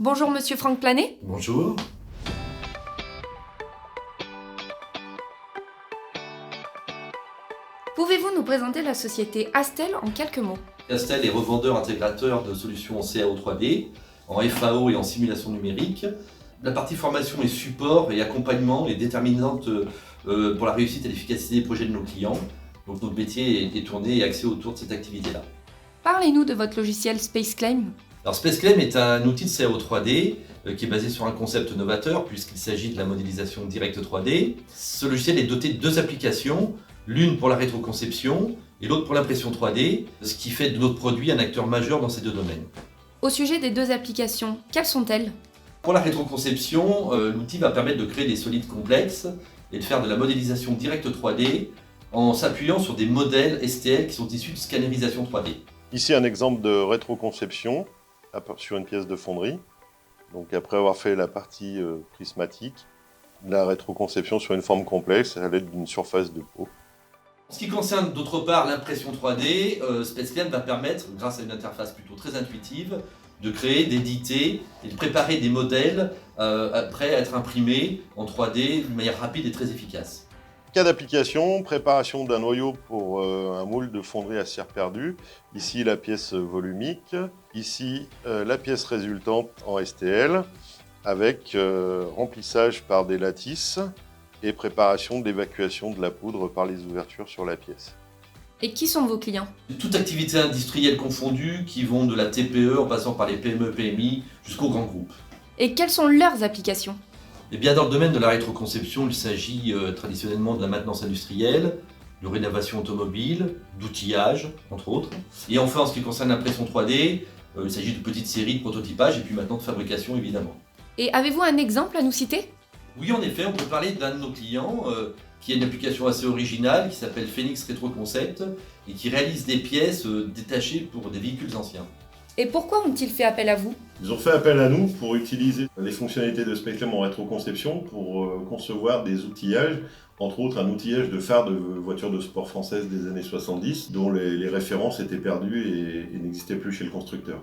Bonjour Monsieur Franck Planet. Bonjour. Pouvez-vous nous présenter la société Astel en quelques mots? Astel est revendeur intégrateur de solutions CAO 3D, en FAO et en simulation numérique. La partie formation et support et accompagnement est déterminante pour la réussite et l'efficacité des projets de nos clients. Donc notre métier est tourné et axé autour de cette activité-là. Parlez-nous de votre logiciel SpaceClaim. Alors SpaceClaim est un outil de CAO 3D qui est basé sur un concept novateur puisqu'il s'agit de la modélisation directe 3D. Ce logiciel est doté de deux applications, l'une pour la rétroconception et l'autre pour l'impression 3D, ce qui fait de notre produit un acteur majeur dans ces deux domaines. Au sujet des deux applications, quelles sont-elles? Pour la rétroconception, l'outil va permettre de créer des solides complexes et de faire de la modélisation directe 3D en s'appuyant sur des modèles STL qui sont issus de scannerisation 3D. Ici un exemple de rétroconception sur une pièce de fonderie. Donc après avoir fait la partie prismatique, la rétroconception sur une forme complexe à l'aide d'une surface de peau. En ce qui concerne d'autre part l'impression 3D, SpaceClaim va permettre, grâce à une interface plutôt très intuitive, de créer, d'éditer et de préparer des modèles prêts à être imprimés en 3D d'une manière rapide et très efficace. Cas d'application, préparation d'un noyau pour un moule de fonderie à cire perdue. Ici la pièce volumique, ici la pièce résultante en STL avec remplissage par des lattices et préparation d'évacuation de la poudre par les ouvertures sur la pièce. Et qui sont vos clients? Toute activité industrielle confondue qui vont de la TPE en passant par les PME, PMI jusqu'aux grands groupes. Et quelles sont leurs applications? Eh bien, dans le domaine de la rétroconception, il s'agit traditionnellement de la maintenance industrielle, de rénovation automobile, d'outillage, entre autres. Et enfin, en ce qui concerne l'impression 3D, il s'agit de petites séries de prototypage et puis maintenant de fabrication, évidemment. Et avez-vous un exemple à nous citer? Oui, en effet, on peut parler d'un de nos clients qui a une application assez originale qui s'appelle Phoenix Retroconcept et qui réalise des pièces détachées pour des véhicules anciens. Et pourquoi ont-ils fait appel à vous? Ils ont fait appel à nous pour utiliser les fonctionnalités de SpaceClaim en rétroconception pour concevoir des outillages, entre autres un outillage de phares de voitures de sport françaises des années 70 dont les références étaient perdues et n'existaient plus chez le constructeur.